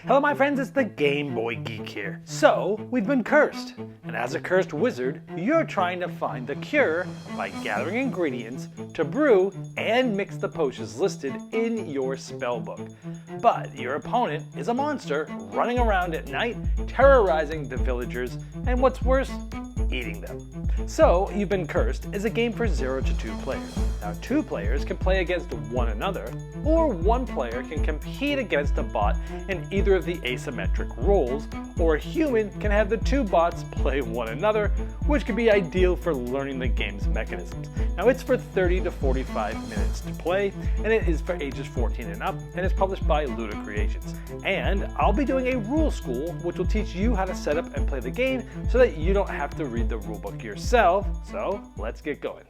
Hello my friends, it's the Game Boy Geek here. So, we've been cursed, and as a cursed wizard, you're trying to find the cure by gathering ingredients to brew and mix the potions listed in your spellbook. But your opponent is a monster running around at night, terrorizing the villagers, and what's worse, eating them. So, You've Been Cursed is a game for 0 to 2 players. Now 2 players can play against one another, or 1 player can compete against a bot in either of the asymmetric roles, or a human can have the 2 bots play one another, which can be ideal for learning the game's mechanisms. Now it's for 30 to 45 minutes to play, and it is for ages 14 and up, and it's published by Ludicreations. And I'll be doing a rule school, which will teach you how to set up and play the game so that you don't have to read the rulebook yourself. So let's get going.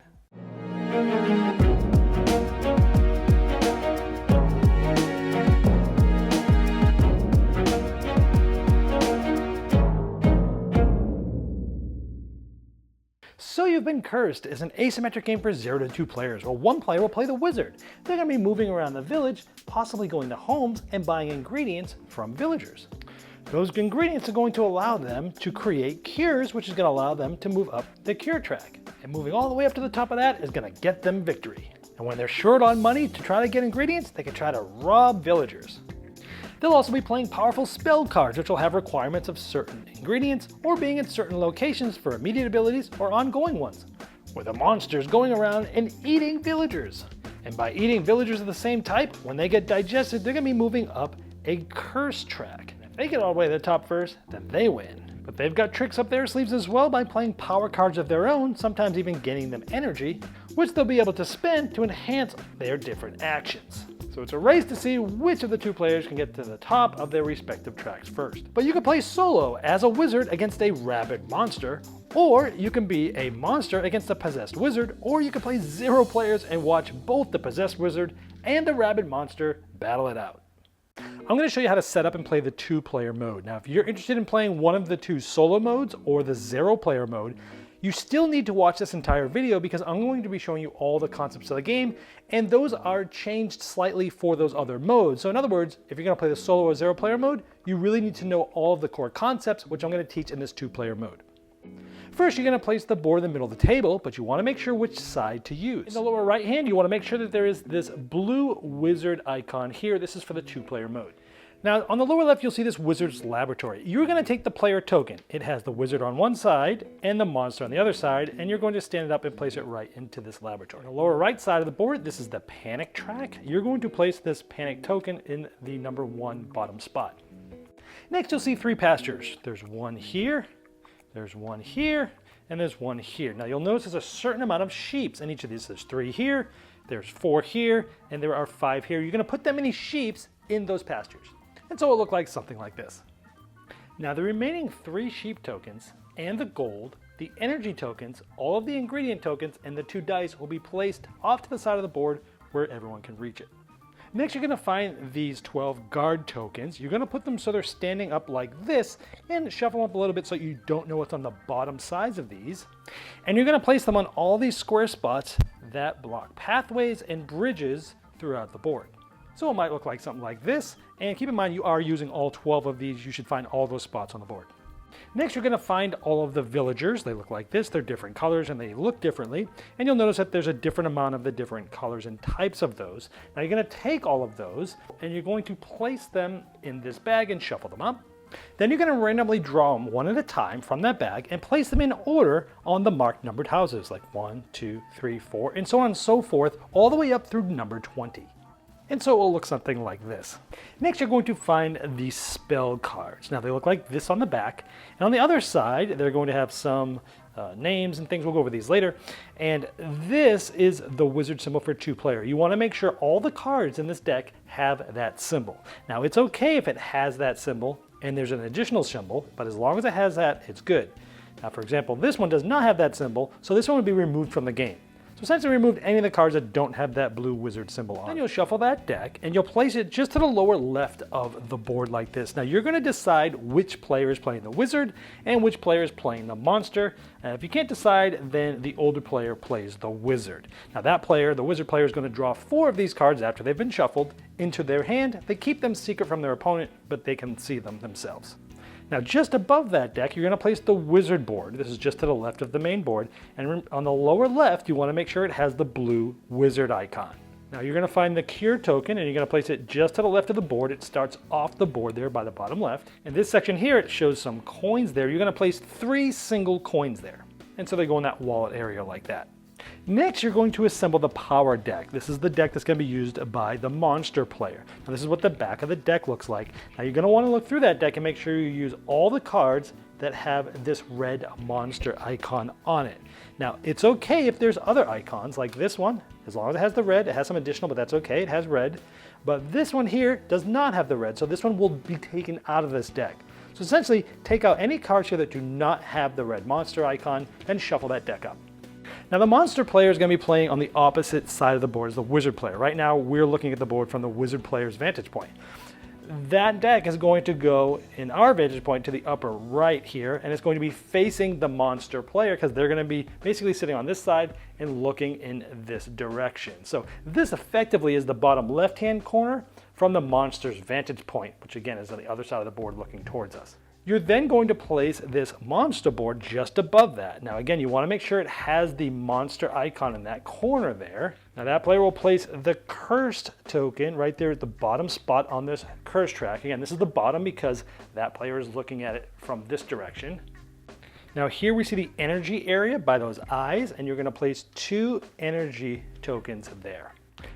So You've Been Cursed is an asymmetric game for 0 to 2 players, where 1 player will play the wizard. They're going to be moving around the village, possibly going to homes and buying ingredients from villagers. Those ingredients are going to allow them to create cures, which is going to allow them to move up the cure track. And moving all the way up to the top of that is going to get them victory. And when they're short on money to try to get ingredients, they can try to rob villagers. They'll also be playing powerful spell cards, which will have requirements of certain ingredients or being in certain locations for immediate abilities or ongoing ones, with the monsters going around and eating villagers. And by eating villagers of the same type, when they get digested, they're going to be moving up a curse track. If they get all the way to the top first, then they win. But they've got tricks up their sleeves as well by playing power cards of their own, sometimes even gaining them energy, which they'll be able to spend to enhance their different actions. So it's a race to see which of the 2 players can get to the top of their respective tracks first. But you can play solo as a wizard against a rabid monster, or you can be a monster against a possessed wizard, or you can play 0 players and watch both the possessed wizard and the rabid monster battle it out. I'm going to show you how to set up and play the 2-player mode. Now, if you're interested in playing one of the 2 solo modes or the 0-player mode, you still need to watch this entire video because I'm going to be showing you all the concepts of the game, and those are changed slightly for those other modes. So in other words, if you're going to play the solo or 0-player mode, you really need to know all of the core concepts, which I'm going to teach in this 2-player mode. First, you're going to place the board in the middle of the table, but you want to make sure which side to use. In the lower right hand, you want to make sure that there is this blue wizard icon here. This is for the 2-player mode. Now, on the lower left, you'll see this wizard's laboratory. You're going to take the player token. It has the wizard on one side and the monster on the other side, and you're going to stand it up and place it right into this laboratory. On the lower right side of the board, this is the panic track. You're going to place this panic token in the number 1 bottom spot. Next, you'll see 3 pastures. There's 1 here, there's 1 here, and there's 1 here. Now, you'll notice there's a certain amount of sheeps in each of these. There's 3 here, there's 4 here, and there are 5 here. You're going to put that many sheeps in those pastures. And so it'll look like something like this. Now the remaining 3 sheep tokens and the gold, the energy tokens, all of the ingredient tokens, and the 2 dice will be placed off to the side of the board where everyone can reach it. Next, you're going to find these 12 guard tokens. You're going to put them so they're standing up like this and shuffle them up a little bit so you don't know what's on the bottom sides of these. And you're going to place them on all these square spots that block pathways and bridges throughout the board. So it might look like something like this, and keep in mind you are using all 12 of these. You should find all those spots on the board. Next, you're going to find all of the villagers. They look like this. They're different colors and they look differently. And you'll notice that there's a different amount of the different colors and types of those. Now you're going to take all of those and you're going to place them in this bag and shuffle them up. Then you're going to randomly draw them one at a time from that bag and place them in order on the marked numbered houses, like 1, 2, 3, 4, and so on and so forth, all the way up through number 20. And so it will look something like this. Next, you're going to find the spell cards. Now they look like this on the back, and on the other side, they're going to have some names and things. We'll go over these later. And this is the wizard symbol for 2-player. You want to make sure all the cards in this deck have that symbol. Now it's okay if it has that symbol and there's an additional symbol, but as long as it has that, it's good. Now for example, this one does not have that symbol, so this one would be removed from the game. So essentially removed any of the cards that don't have that blue wizard symbol on. Then you'll shuffle that deck and you'll place it just to the lower left of the board like this. Now you're going to decide which player is playing the wizard and which player is playing the monster. And if you can't decide, then the older player plays the wizard. Now that player, the wizard player, is going to draw 4 of these cards after they've been shuffled into their hand. They keep them secret from their opponent, but they can see them themselves. Now just above that deck, you're going to place the wizard board. This is just to the left of the main board. And on the lower left, you want to make sure it has the blue wizard icon. Now you're going to find the cure token and you're going to place it just to the left of the board. It starts off the board there by the bottom left. In this section here, it shows some coins there. You're going to place 3 single coins there. And so they go in that wallet area like that. Next, you're going to assemble the power deck. This is the deck that's going to be used by the monster player. Now, this is what the back of the deck looks like. Now, you're going to want to look through that deck and make sure you use all the cards that have this red monster icon on it. Now, it's okay if there's other icons like this one. As long as it has the red, it has some additional, but that's okay. It has red. But this one here does not have the red, so this one will be taken out of this deck. So essentially, take out any cards here that do not have the red monster icon and shuffle that deck up. Now the monster player is going to be playing on the opposite side of the board as the wizard player. Right now we're looking at the board from the wizard player's vantage point. That deck is going to go in our vantage point to the upper right here, and it's going to be facing the monster player because they're going to be basically sitting on this side and looking in this direction. So this effectively is the bottom left-hand corner from the monster's vantage point, which again is on the other side of the board looking towards us. You're then going to place this monster board just above that. Now again, you want to make sure it has the monster icon in that corner there. Now that player will place the cursed token right there at the bottom spot on this curse track. Again, this is the bottom because that player is looking at it from this direction. Now here we see the energy area by those eyes, and you're going to place 2 energy tokens there.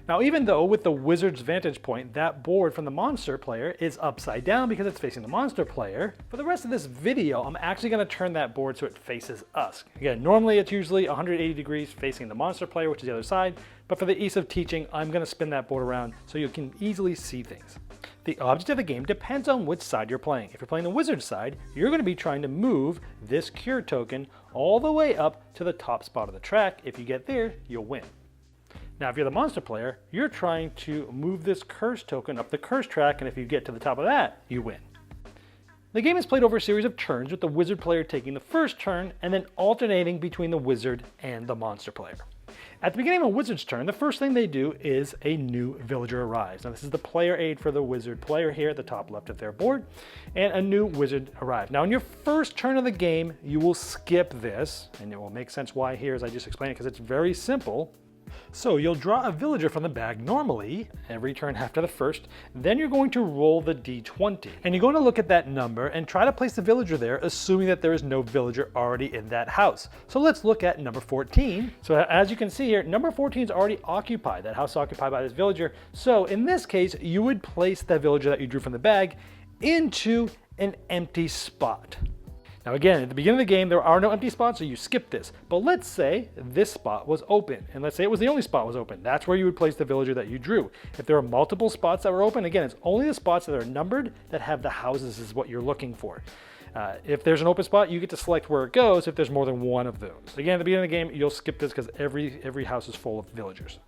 Now even though with the wizard's vantage point, that board from the monster player is upside down because it's facing the monster player, for the rest of this video, I'm actually going to turn that board so it faces us. Again, normally it's usually 180 degrees facing the monster player, which is the other side, but for the ease of teaching, I'm going to spin that board around so you can easily see things. The object of the game depends on which side you're playing. If you're playing the wizard side, you're going to be trying to move this cure token all the way up to the top spot of the track. If you get there, you'll win. Now, if you're the monster player, you're trying to move this curse token up the curse track, and if you get to the top of that, you win. The game is played over a series of turns, with the wizard player taking the first turn and then alternating between the wizard and the monster player. At the beginning of a wizard's turn, the first thing they do is a new villager arrives. Now, this is the player aid for the wizard player here at the top left of their board, and a new wizard arrives. Now, in your first turn of the game, you will skip this, and it will make sense why here as I just explained it, because it's very simple. So you'll draw a villager from the bag normally, every turn after the first, then you're going to roll the d20. And you're going to look at that number and try to place the villager there, assuming that there is no villager already in that house. So let's look at number 14. So as you can see here, number 14 is already occupied, that house occupied by this villager. So in this case, you would place that villager that you drew from the bag into an empty spot. Now again, at the beginning of the game, there are no empty spots, so you skip this. But let's say this spot was open, and let's say it was the only spot was open. That's where you would place the villager that you drew. If there are multiple spots that were open, again, it's only the spots that are numbered that have the houses is what you're looking for. If there's an open spot, you get to select where it goes if there's more than one of those. Again, at the beginning of the game, you'll skip this because every house is full of villagers.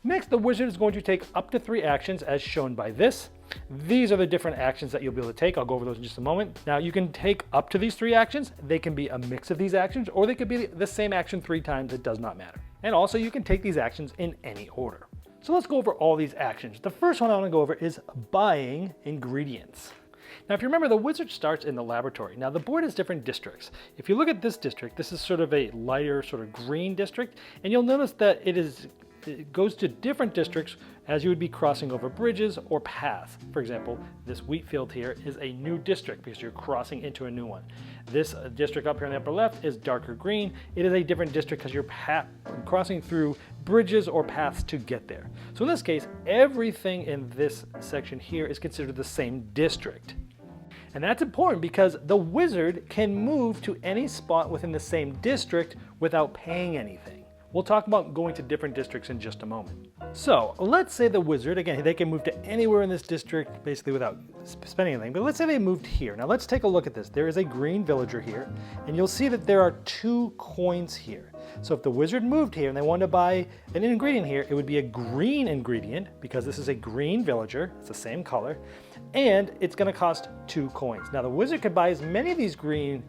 Next, the wizard is going to take up to 3 actions as shown by this. These are the different actions that you'll be able to take. I'll go over those in just a moment. Now you can take up to these 3 actions. They can be a mix of these actions, or they could be the same action 3 times. It does not matter. And also you can take these actions in any order. So let's go over all these actions. The first one I want to go over is buying ingredients. Now, if you remember, the wizard starts in the laboratory. Now, the board has different districts. If you look at this district, this is sort of a lighter sort of green district, and you'll notice that it goes to different districts as you would be crossing over bridges or paths. For example, this wheat field here is a new district because you're crossing into a new one. This district up here in the upper left is darker green. It is a different district because you're crossing through bridges or paths to get there. So in this case, everything in this section here is considered the same district. And that's important because the wizard can move to any spot within the same district without paying anything. We'll talk about going to different districts in just a moment. So let's say the wizard, again, they can move to anywhere in this district basically without spending anything, but let's say they moved here. Now let's take a look at this. There is a green villager here, and you'll see that there are 2 coins here. So if the wizard moved here and they wanted to buy an ingredient here, it would be a green ingredient because this is a green villager, it's the same color, and it's gonna cost 2 coins. Now the wizard could buy as many of these green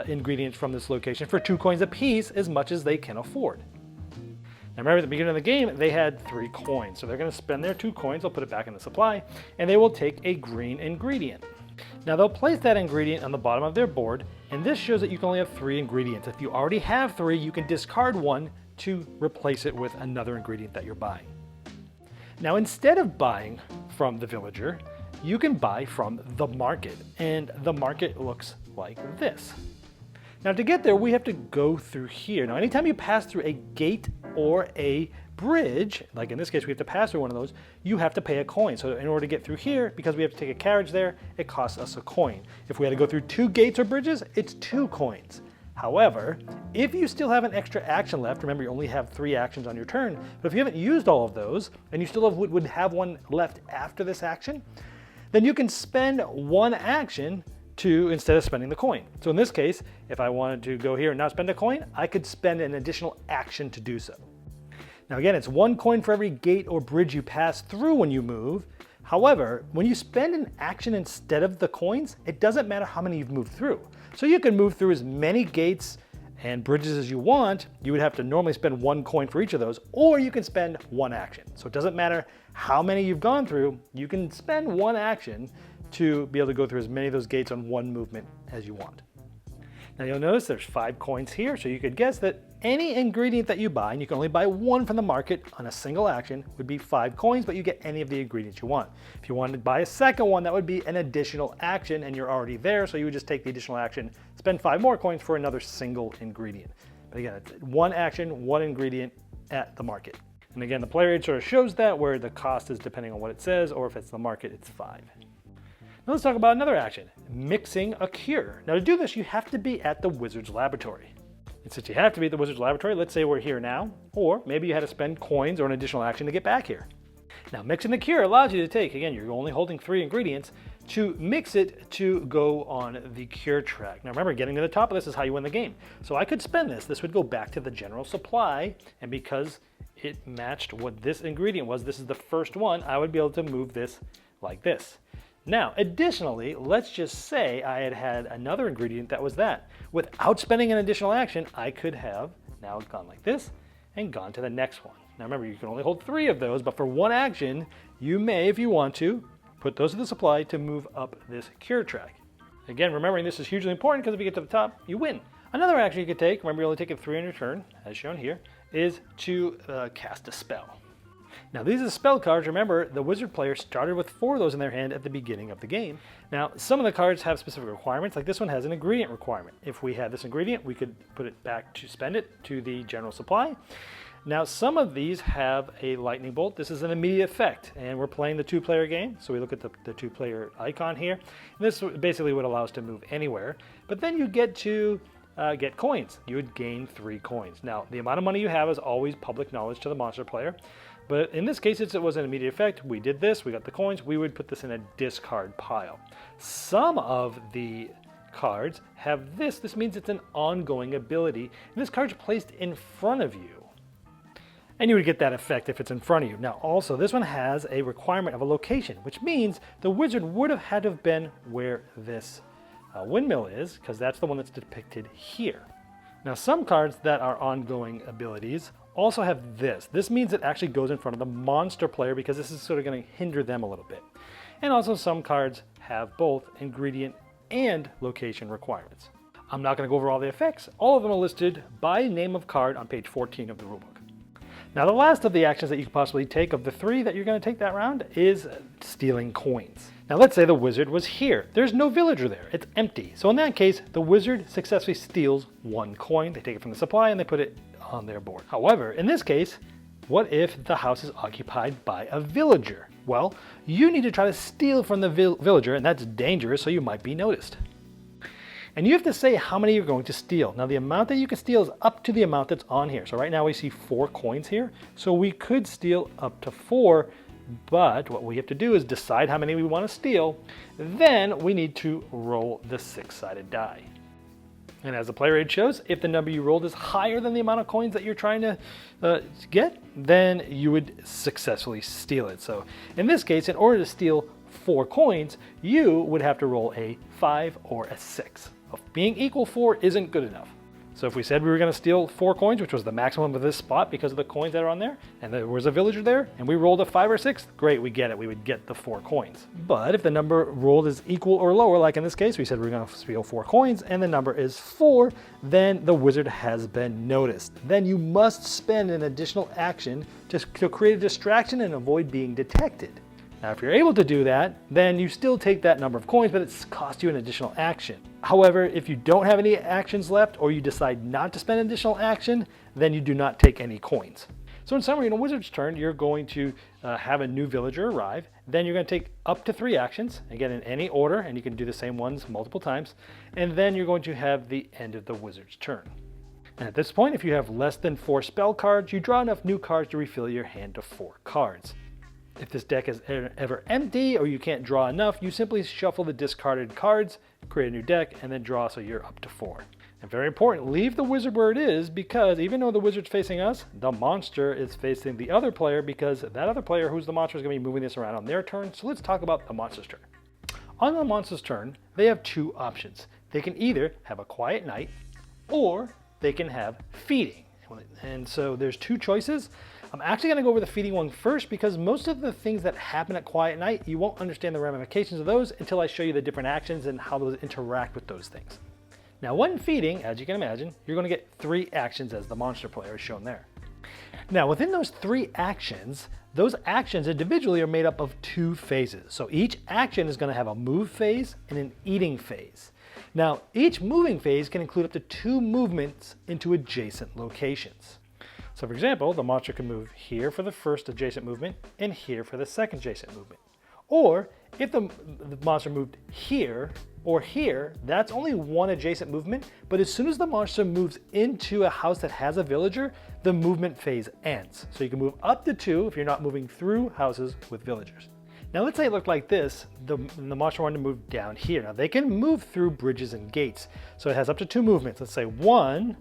ingredients from this location for 2 coins a piece, as much as they can afford. Now remember at the beginning of the game, they had 3 coins. So they're gonna spend their 2 coins, they'll put it back in the supply, and they will take a green ingredient. Now they'll place that ingredient on the bottom of their board, and this shows that you can only have 3 ingredients. If you already have 3, you can discard 1 to replace it with another ingredient that you're buying. Now instead of buying from the villager, you can buy from the market, and the market looks like this. Now to get there, we have to go through here. Now anytime you pass through a gate or a bridge, like in this case we have to pass through one of those, you have to pay a coin. So in order to get through here, because we have to take a carriage there, it costs us a coin. If we had to go through 2 gates or bridges, it's 2 coins. However, if you still have an extra action left, remember you only have 3 actions on your turn, but if you haven't used all of those, and you still would have 1 left after this action, then you can spend 1 action instead of spending the coin. So in this case, if I wanted to go here and not spend a coin, I could spend an additional action to do so. Now again, it's 1 coin for every gate or bridge you pass through when you move. However, when you spend an action instead of the coins, it doesn't matter how many you've moved through. So you can move through as many gates and bridges as you want. You would have to normally spend 1 coin for each of those, or you can spend 1 action. So it doesn't matter how many you've gone through, you can spend 1 action to be able to go through as many of those gates on 1 movement as you want. Now you'll notice there's 5 coins here, so you could guess that any ingredient that you buy, and you can only buy 1 from the market on a single action, would be 5 coins, but you get any of the ingredients you want. If you wanted to buy a second one, that would be an additional action, and you're already there, so you would just take the additional action, spend 5 more coins for another single ingredient. But again, it's 1 action, 1 ingredient at the market. And again, the player aid sort of shows that, where the cost is depending on what it says, or if it's the market, it's 5. Now let's talk about another action, mixing a cure. Now to do this, you have to be at the wizard's laboratory. And since you have to be at the wizard's laboratory, let's say we're here now, or maybe you had to spend coins or an additional action to get back here. Now mixing the cure allows you to take, again, you're only holding 3 ingredients, to mix it to go on the cure track. Now remember, getting to the top of this is how you win the game. So I could spend this. This would go back to the general supply, and because it matched what this ingredient was, this is the first one, I would be able to move this like this. Now, additionally, let's just say I had had another ingredient that was that. Without spending an additional action, I could have now gone like this and gone to the next one. Now remember, you can only hold 3 of those, but for 1 action, you may, if you want to, put those to the supply to move up this cure track. Again, remembering this is hugely important because if you get to the top, you win. Another action you could take, remember you only take it 3 on your turn, as shown here, is to cast a spell. Now these are spell cards. Remember, the wizard player started with 4 of those in their hand at the beginning of the game. Now some of the cards have specific requirements, like this one has an ingredient requirement. If we had this ingredient, we could put it back to spend it to the general supply. Now some of these have a lightning bolt. This is an immediate effect, and we're playing the 2-player game, so we look at the 2-player icon here. And this basically would allow us to move anywhere, but then you get to get coins. You would gain 3 coins. Now the amount of money you have is always public knowledge to the monster player. But in this case, since it was an immediate effect, we did this, we got the coins, we would put this in a discard pile. Some of the cards have this. This means it's an ongoing ability, and this card's placed in front of you. And you would get that effect if it's in front of you. Now also, this one has a requirement of a location, which means the wizard would have had to have been where this windmill is, because that's the one that's depicted here. Now some cards that are ongoing abilities also have this. This means it actually goes in front of the monster player because this is sort of going to hinder them a little bit. And also some cards have both ingredient and location requirements. I'm not going to go over all the effects. All of them are listed by name of card on page 14 of the rulebook. Now the last of the actions that you could possibly take of the 3 that you're going to take that round is stealing coins. Now let's say the wizard was here. There's no villager there. It's empty. So in that case, the wizard successfully steals 1 coin. They take it from the supply and they put it on their board. However, in this case, what if the house is occupied by a villager? Well, you need to try to steal from the villager, and that's dangerous, so you might be noticed. And you have to say how many you're going to steal. Now the amount that you can steal is up to the amount that's on here. So right now we see 4 coins here. So we could steal up to 4, but what we have to do is decide how many we want to steal. Then we need to roll the 6-sided die. And as the player aid shows, if the number you rolled is higher than the amount of coins that you're trying to get, then you would successfully steal it. So in this case, in order to steal 4 coins, you would have to roll a 5 or a 6. Being equal 4 isn't good enough. So if we said we were going to steal 4 coins, which was the maximum of this spot because of the coins that are on there, and there was a villager there, and we rolled a 5 or 6, great, we get it. We would get the 4 coins. But if the number rolled is equal or lower, like in this case, we said we're going to steal 4 coins, and the number is 4, then the wizard has been noticed. Then you must spend an additional action to create a distraction and avoid being detected. Now, if you're able to do that, then you still take that number of coins, but it's cost you an additional action. However, if you don't have any actions left, or you decide not to spend additional action, then you do not take any coins. So in summary, in a wizard's turn, you're going to have a new villager arrive. Then you're going to take up to 3 actions, again in any order, and you can do the same ones multiple times. And then you're going to have the end of the wizard's turn. And at this point, if you have less than 4 spell cards, you draw enough new cards to refill your hand to 4 cards. If this deck is ever empty or you can't draw enough, you simply shuffle the discarded cards, create a new deck, and then draw so you're up to 4. And very important, leave the wizard where it is, because even though the wizard's facing us, the monster is facing the other player, because that other player who's the monster is going to be moving this around on their turn. So let's talk about the monster's turn. On the monster's turn, they have 2 options. They can either have a quiet night, or they can have feeding. And so there's 2 choices. I'm actually going to go over the feeding one first, because most of the things that happen at Quiet Night, you won't understand the ramifications of those until I show you the different actions and how those interact with those things. Now, when feeding, as you can imagine, you're going to get 3 actions as the monster player is shown there. Now, within those 3 actions, those actions individually are made up of 2 phases. So each action is going to have a move phase and an eating phase. Now, each moving phase can include up to 2 movements into adjacent locations. So for example, the monster can move here for the first adjacent movement and here for the second adjacent movement. Or if the monster moved here or here, that's only 1 adjacent movement, but as soon as the monster moves into a house that has a villager, the movement phase ends. So you can move up to 2 if you're not moving through houses with villagers. Now let's say it looked like this, the monster wanted to move down here. Now they can move through bridges and gates. So it has up to 2 movements. Let's say 1,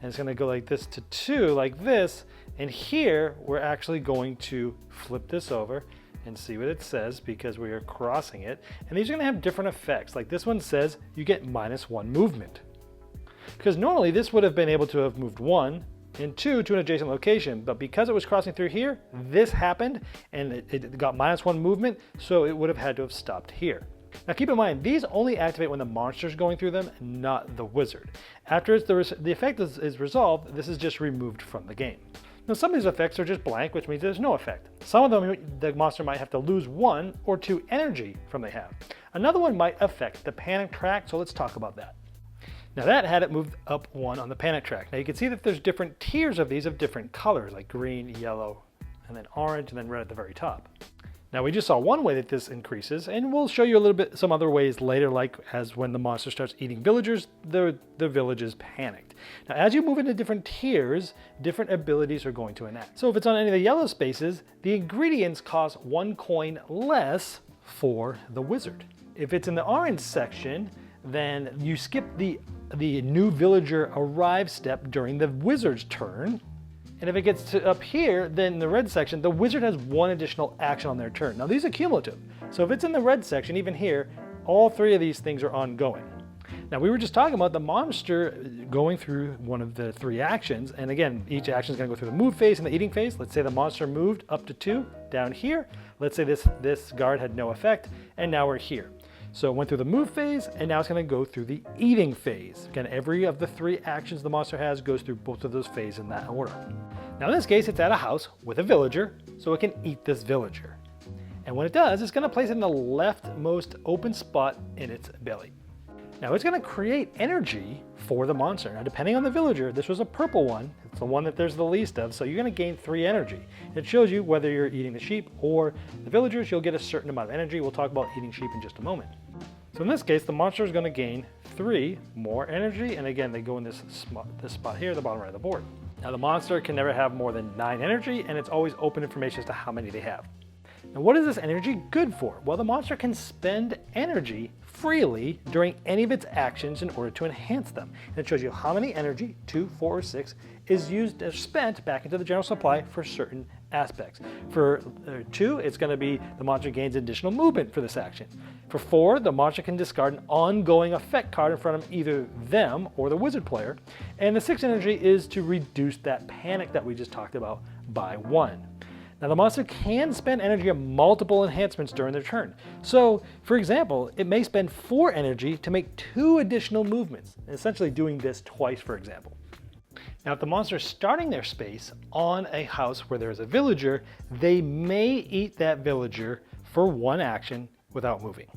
and it's going to go like this to 2, like this. And here, we're actually going to flip this over and see what it says, because we are crossing it. And these are going to have different effects. Like this one says you get -1 movement. Because normally this would have been able to have moved 1 and 2 to an adjacent location. But because it was crossing through here, this happened and it got -1 movement. So it would have had to have stopped here. Now keep in mind, these only activate when the monster is going through them, not the wizard. After the effect is resolved, this is just removed from the game. Now some of these effects are just blank, which means there's no effect. Some of them, the monster might have to lose 1 or 2 energy from they have. Another one might affect the panic track, so let's talk about that. Now that had it moved up 1 on the panic track. Now you can see that there's different tiers of these of different colors, like green, yellow, and then orange, and then red at the very top. Now we just saw one way that this increases, and we'll show you a little bit some other ways later, like as when the monster starts eating villagers, the village is panicked. Now as you move into different tiers, different abilities are going to enact. So if it's on any of the yellow spaces, the ingredients cost 1 coin less for the wizard. If it's in the orange section, then you skip the new villager arrive step during the wizard's turn. And if it gets to up here, then in the red section, the wizard has 1 additional action on their turn. Now these are cumulative. So if it's in the red section, even here, all 3 of these things are ongoing. Now we were just talking about the monster going through one of the 3 actions. And again, each action is going to go through the move phase and the eating phase. Let's say the monster moved up to 2 down here. Let's say this guard had no effect, and now we're here. So it went through the move phase, and now it's going to go through the eating phase. Again, every of the 3 actions the monster has goes through both of those phases in that order. Now in this case, it's at a house with a villager, so it can eat this villager. And when it does, it's going to place it in the leftmost open spot in its belly. Now it's going to create energy for the monster. Now depending on the villager, this was a purple one. It's the one that there's the least of, so you're going to gain 3 energy. It shows you whether you're eating the sheep or the villagers, you'll get a certain amount of energy. We'll talk about eating sheep in just a moment. So in this case, the monster is going to gain 3 more energy, and again, they go in this spot here, the bottom right of the board. Now the monster can never have more than 9 energy, and it's always open information as to how many they have. Now what is this energy good for? Well, the monster can spend energy freely during any of its actions in order to enhance them. And it shows you how many energy, 2, 4, or 6, is used or spent back into the general supply for certain aspects. For 2, it's going to be the monster gains additional movement for this action. For 4, the monster can discard an ongoing effect card in front of either them or the wizard player. And the 6 energy is to reduce that panic that we just talked about by 1. Now the monster can spend energy on multiple enhancements during their turn. So, for example, it may spend 4 energy to make 2 additional movements, essentially doing this twice, for example. Now if the monster is starting their space on a house where there's a villager, they may eat that villager for 1 action without moving.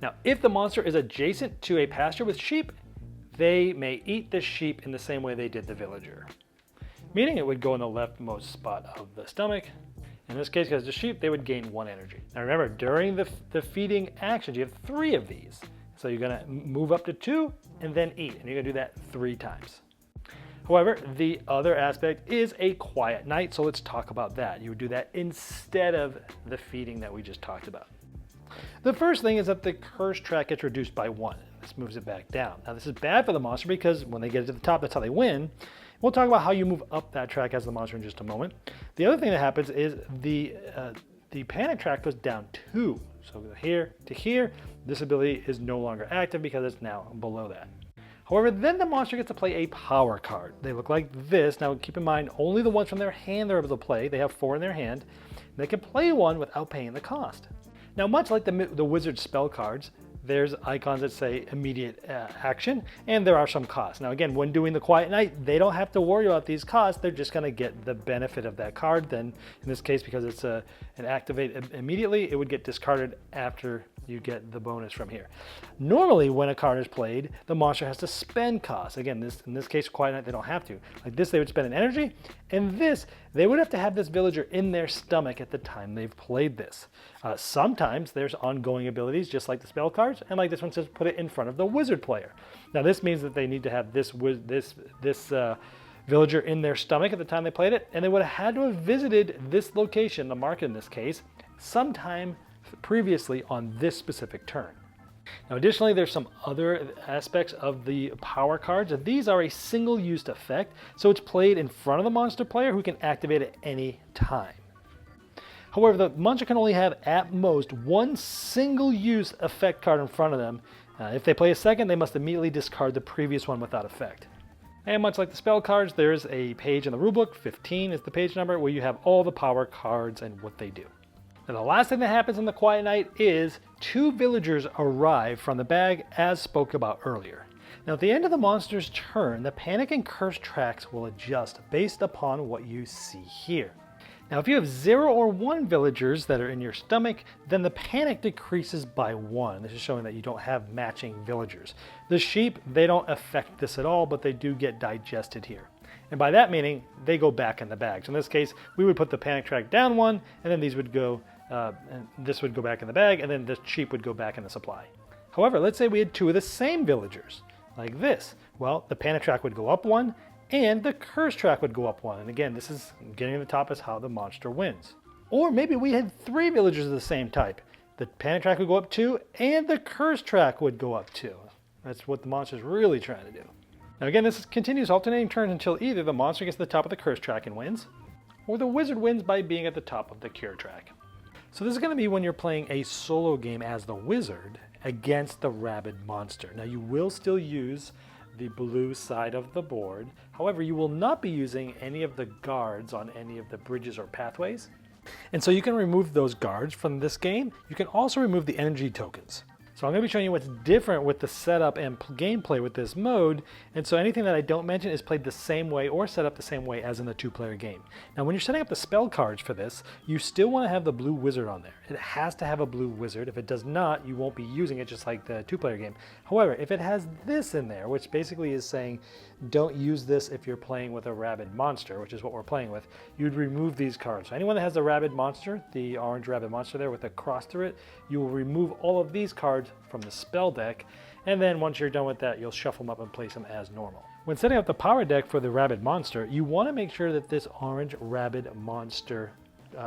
Now if the monster is adjacent to a pasture with sheep, they may eat the sheep in the same way they did the villager. Meaning it would go in the leftmost spot of the stomach. In this case, because the sheep, they would gain 1 energy. Now remember, during the feeding actions, you have 3 of these. So you're gonna move up to 2 and then eat, and you're gonna do that 3 times. However, the other aspect is a quiet night, so let's talk about that. You would do that instead of the feeding that we just talked about. The first thing is that the curse track gets reduced by 1. This moves it back down. Now this is bad for the monster because when they get to the top, that's how they win. We'll talk about how you move up that track as the monster in just a moment. The other thing that happens is the panic track goes down 2. So here to here, this ability is no longer active because it's now below that. However, then the monster gets to play a power card. They look like this. Now keep in mind, only the ones from their hand they're able to play. They have 4 in their hand. They can play 1 without paying the cost. Now much like the wizard spell cards, there's icons that say immediate action, and there are some costs. Now again, when doing the Quiet Night, they don't have to worry about these costs. They're just going to get the benefit of that card. Then in this case, because it's an activate immediately, it would get discarded after you get the bonus from here. Normally when a card is played, the monster has to spend costs. Again, in this case, Quiet Night, they don't have to. Like this, they would spend an energy, and this, they would have to have this villager in their stomach at the time they've played this. Sometimes there's ongoing abilities, just like the spell cards, and like this one says, put it in front of the wizard player. Now this means that they need to have this villager in their stomach at the time they played it, and they would have had to have visited this location, the market in this case, sometime previously on this specific turn. Now additionally, there's some other aspects of the power cards. These are a single-use effect, so it's played in front of the monster player who can activate at any time. However, the monster can only have at most 1 single-use effect card in front of them. If they play a second, they must immediately discard the previous one without effect. And much like the spell cards, there's a page in the rulebook, 15 is the page number, where you have all the power cards and what they do. Now the last thing that happens in the Quiet Night is 2 villagers arrive from the bag as spoke about earlier. Now at the end of the monster's turn, the panic and curse tracks will adjust based upon what you see here. Now if you have 0 or 1 villagers that are in your stomach, then the panic decreases by 1. This is showing that you don't have matching villagers. The sheep, they don't affect this at all, but they do get digested here. And by that meaning, they go back in the bag. So in this case, we would put the panic track down 1, and then these would go, and this would go back in the bag, and then the sheep would go back in the supply. However, let's say we had 2 of the same villagers, like this. Well, the panic track would go up 1, and the curse track would go up 1. And again, this is getting to the top is how the monster wins. Or maybe we had 3 villagers of the same type. The panic track would go up 2, and the curse track would go up 2. That's what the monster's really trying to do. Now again, this continues alternating turns until either the monster gets to the top of the curse track and wins, or the wizard wins by being at the top of the cure track. So this is going to be when you're playing a solo game as the wizard against the rabid monster. Now you will still use the blue side of the board. However, you will not be using any of the guards on any of the bridges or pathways. And so you can remove those guards from this game. You can also remove the energy tokens. So I'm going to be showing you what's different with the setup and gameplay with this mode. And so anything that I don't mention is played the same way or set up the same way as in the 2-player game. Now when you're setting up the spell cards for this, you still want to have the blue wizard on there. It has to have a blue wizard. If it does not, you won't be using it just like the 2-player game. However, if it has this in there, which basically is saying don't use this if you're playing with a rabid monster, which is what we're playing with, you'd remove these cards. So anyone that has the rabid monster, the orange rabid monster there with a cross through it, you will remove all of these cards from the spell deck, and then once you're done with that, you'll shuffle them up and place them as normal. When setting up the power deck for the rabid monster, you want to make sure that this orange rabid monster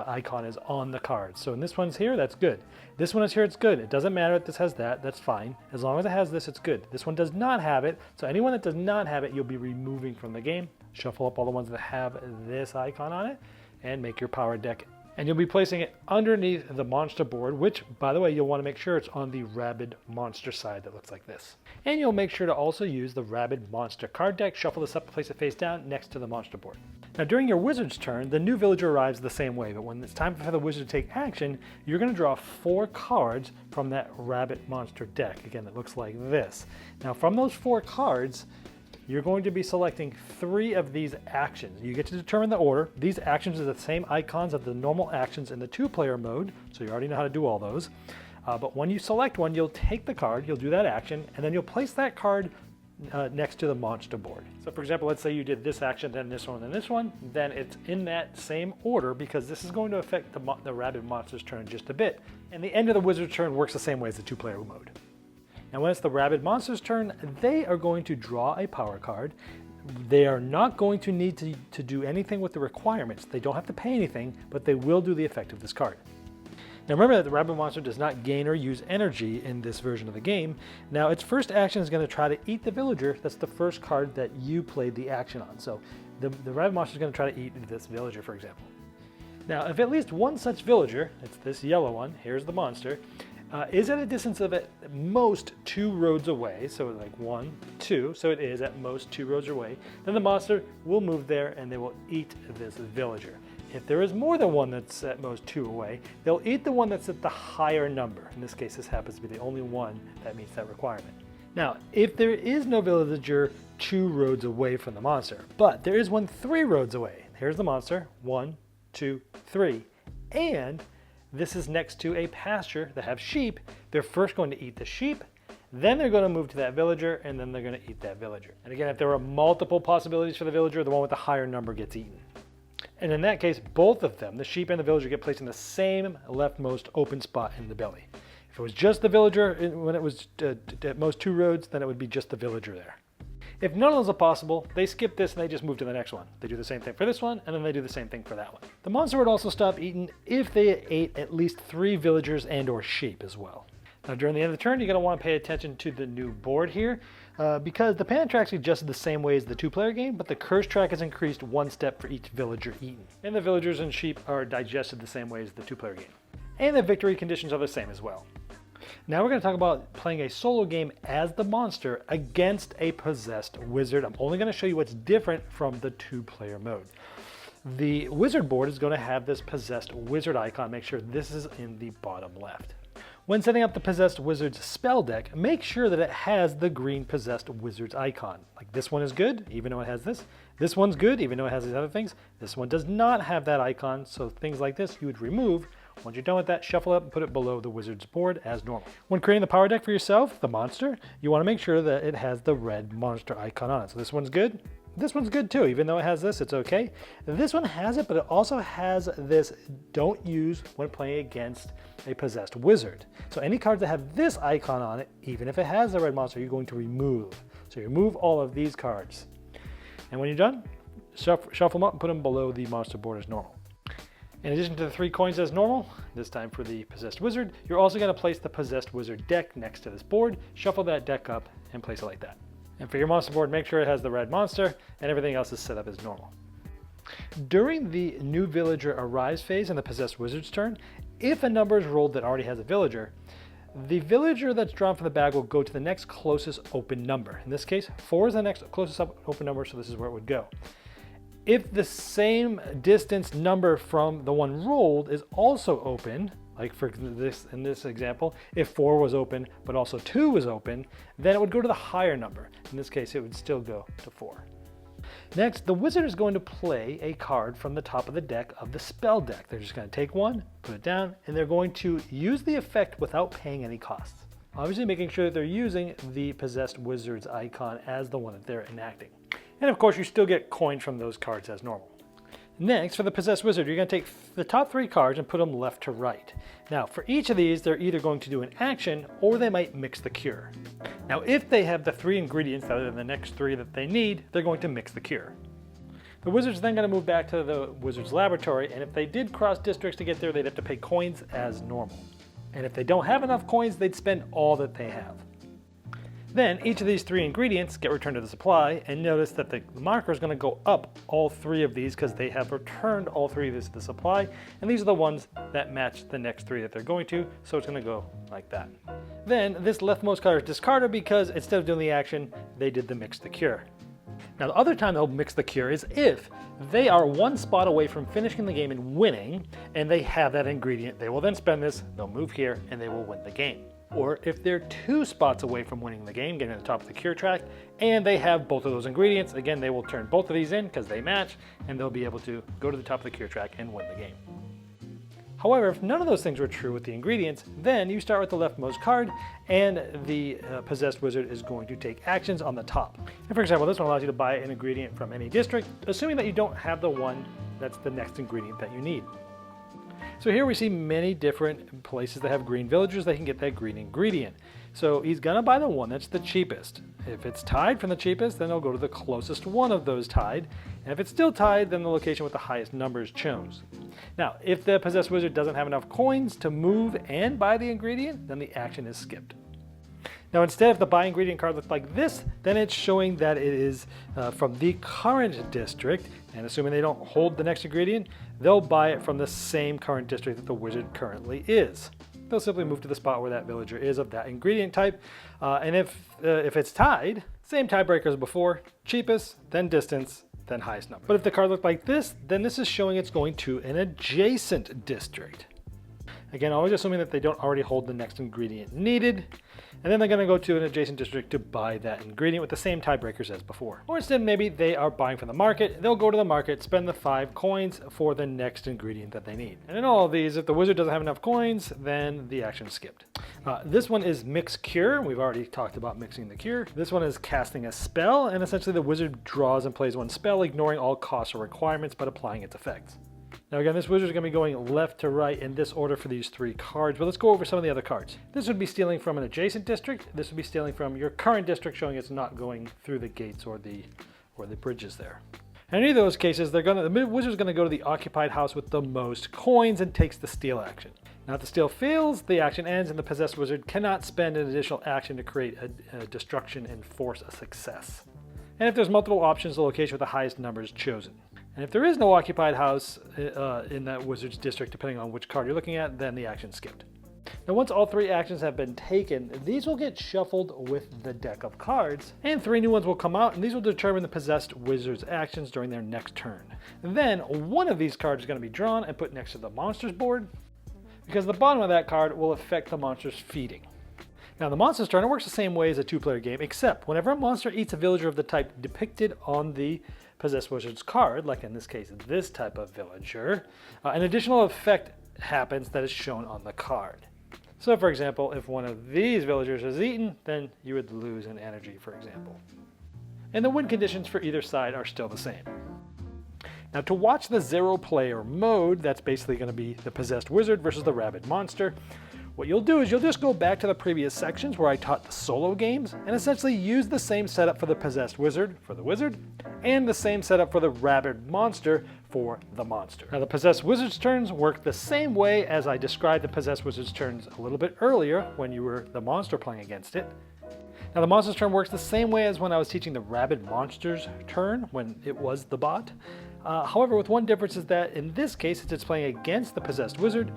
icon is on the card. So in this one's here, that's good. This one is here, it's good. It doesn't matter if this has that, that's fine. As long as it has this, it's good. This one does not have it, so anyone that does not have it, you'll be removing from the game. Shuffle up all the ones that have this icon on it, and make your power deck. And you'll be placing it underneath the monster board, which, by the way, you'll want to make sure it's on the rabid monster side that looks like this. And you'll make sure to also use the rabid monster card deck, shuffle this up, place it face down next to the monster board. Now during your wizard's turn, the new villager arrives the same way, but when it's time for the wizard to take action, you're going to draw 4 cards from that rabid monster deck. Again, it looks like this. Now from those 4 cards, you're going to be selecting 3 of these actions. You get to determine the order. These actions are the same icons as the normal actions in the 2-player mode, so you already know how to do all those. But when you select one, you'll take the card, you'll do that action, and then you'll place that card next to the monster board. So for example, let's say you did this action, then this one, then this one, then it's in that same order because this is going to affect the rabid monster's turn just a bit. And the end of the wizard's turn works the same way as the 2-player mode. Now when it's the rabid monster's turn, they are going to draw a power card. They are not going to need to do anything with the requirements. They don't have to pay anything, but they will do the effect of this card. Now remember that the rabid monster does not gain or use energy in this version of the game. Now its first action is going to try to eat the villager. That's the first card that you played the action on. So the rabid monster is going to try to eat this villager, for example. Now if at least one such villager, it's this yellow one, here's the monster, is at a distance of at most 2 roads away, so like 1, 2, so it is at most 2 roads away, then the monster will move there and they will eat this villager. If there is more than one that's at most 2 away, they'll eat the one that's at the higher number. In this case, this happens to be the only one that meets that requirement. Now, if there is no villager 2 roads away from the monster, but there is one 3 roads away, here's the monster, 1, 2, 3, and this is next to a pasture that have sheep, they're first going to eat the sheep, then they're going to move to that villager, and then they're going to eat that villager. And again, if there are multiple possibilities for the villager, the one with the higher number gets eaten. And in that case, both of them, the sheep and the villager, get placed in the same leftmost open spot in the belly. If it was just the villager, when it was at most 2 roads, then it would be just the villager there. If none of those are possible, they skip this and they just move to the next one. They do the same thing for this one, and then they do the same thing for that one. The monster would also stop eating if they ate at least 3 villagers and or sheep as well. Now during the end of the turn, you're going to want to pay attention to the new board here, because the panic track's adjusted the same way as the 2-player game, but the curse track is increased 1 step for each villager eaten. And the villagers and sheep are digested the same way as the 2-player game. And the victory conditions are the same as well. Now we're going to talk about playing a solo game as the monster against a possessed wizard. I'm only going to show you what's different from the 2-player mode. The wizard board is going to have this possessed wizard icon. Make sure this is in the bottom left. When setting up the possessed wizard's spell deck, make sure that it has the green possessed wizard's icon. Like this one is good, even though it has this. This one's good, even though it has these other things. This one does not have that icon, so things like this you would remove. Once you're done with that, shuffle it up and put it below the wizard's board as normal. When creating the power deck for yourself, the monster, you want to make sure that it has the red monster icon on it. So this one's good. This one's good too, even though it has this, it's okay. This one has it, but it also has this don't use when playing against a possessed wizard. So any cards that have this icon on it, even if it has the red monster, you're going to remove. So you remove all of these cards. And when you're done, shuffle them up and put them below the monster board as normal. In addition to the 3 coins as normal, this time for the possessed wizard, you're also going to place the possessed wizard deck next to this board, shuffle that deck up, and place it like that. And for your monster board, make sure it has the red monster, and everything else is set up as normal. During the new villager arrives phase in the possessed wizard's turn, if a number is rolled that already has a villager, the villager that's drawn from the bag will go to the next closest open number. In this case, 4 is the next closest open number, so this is where it would go. If the same distance number from the one rolled is also open, like for this in this example, if 4 was open but also 2 was open, then it would go to the higher number. In this case, it would still go to 4. Next, the wizard is going to play a card from the top of the deck of the spell deck. They're just going to take one, put it down, and they're going to use the effect without paying any costs. Obviously making sure that they're using the possessed wizard's icon as the one that they're enacting. And of course, you still get coins from those cards as normal. Next, for the Possessed Wizard, you're going to take the top 3 cards and put them left to right. Now, for each of these, they're either going to do an action or they might mix the cure. Now, if they have the 3 ingredients that are the next 3 that they need, they're going to mix the cure. The wizard's then going to move back to the wizard's laboratory, and if they did cross districts to get there, they'd have to pay coins as normal. And if they don't have enough coins, they'd spend all that they have. Then each of these 3 ingredients get returned to the supply, and notice that the marker is going to go up all 3 of these because they have returned all 3 of these to the supply, and these are the ones that match the next 3 that they're going to, so it's going to go like that. Then this leftmost card is discarded because instead of doing the action, they did the mix the cure. Now the other time they'll mix the cure is if they are 1 spot away from finishing the game and winning, and they have that ingredient. They will then spend this, they'll move here, and they will win the game. Or if they're 2 spots away from winning the game, getting to the top of the cure track, and they have both of those ingredients, again, they will turn both of these in because they match, and they'll be able to go to the top of the cure track and win the game. However, if none of those things were true with the ingredients, then you start with the leftmost card, and the Possessed Wizard is going to take actions on the top. And for example, this one allows you to buy an ingredient from any district, assuming that you don't have the one that's the next ingredient that you need. So here we see many different places that have green villagers that can get that green ingredient. So he's gonna buy the one that's the cheapest. If it's tied from the cheapest, then he'll go to the closest one of those tied. And if it's still tied, then the location with the highest number is chose. Now, if the Possessed Wizard doesn't have enough coins to move and buy the ingredient, then the action is skipped. Now instead, if the buy ingredient card looks like this, then it's showing that it is from the current district, and assuming they don't hold the next ingredient, they'll buy it from the same current district that the wizard currently is. They'll simply move to the spot where that villager is of that ingredient type, and if it's tied, same tiebreaker as before, cheapest, then distance, then highest number. But if the card looked like this, then this is showing it's going to an adjacent district. Again, always assuming that they don't already hold the next ingredient needed. And then they're going to go to an adjacent district to buy that ingredient with the same tiebreakers as before. Or instead, maybe they are buying from the market. They'll go to the market, spend the 5 coins for the next ingredient that they need. And in all of these, if the wizard doesn't have enough coins, then the action is skipped. This one is Mix Cure. We've already talked about mixing the cure. This one is casting a spell, and essentially the wizard draws and plays 1 spell, ignoring all costs or requirements, but applying its effects. Now again, this wizard is going to be going left to right in this order for these 3 cards, but let's go over some of the other cards. This would be stealing from an adjacent district. This would be stealing from your current district, showing it's not going through the gates or the bridges there. In any of those cases, the wizard's going to go to the occupied house with the most coins and takes the steal action. Now if the steal fails, the action ends, and the Possessed Wizard cannot spend an additional action to create a destruction and force a success. And if there's multiple options, the location with the highest number is chosen. And if there is no occupied house in that wizard's district, depending on which card you're looking at, then the action skipped. Now once all 3 actions have been taken, these will get shuffled with the deck of cards, and 3 new ones will come out, and these will determine the Possessed Wizard's actions during their next turn. And then one of these cards is going to be drawn and put next to the monster's board, because the bottom of that card will affect the monster's feeding. Now the monster's turn, it works the same way as a 2-player game, except whenever a monster eats a villager of the type depicted on the Possessed Wizard's card, like in this case this type of villager, an additional effect happens that is shown on the card. So for example, if one of these villagers is eaten, then you would lose an energy, for example. And the win conditions for either side are still the same. Now to watch the 0-player mode, that's basically going to be the Possessed Wizard versus the Rabid Monster, what you'll do is you'll just go back to the previous sections where I taught the solo games and essentially use the same setup for the Possessed Wizard for the wizard and the same setup for the Rabid Monster for the monster. Now the Possessed Wizard's turns work the same way as I described the Possessed Wizard's turns a little bit earlier when you were the monster playing against it. Now the monster's turn works the same way as when I was teaching the Rabid Monster's turn when it was the bot. However, with one difference is that in this case, since it's playing against the Possessed Wizard,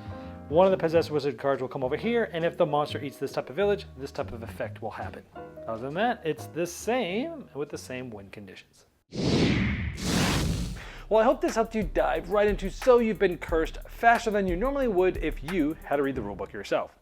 one of the Possessed Wizard cards will come over here, and if the monster eats this type of village, this type of effect will happen. Other than that, it's the same with the same win conditions. Well, I hope this helped you dive right into So You've Been Cursed faster than you normally would if you had to read the rulebook yourself.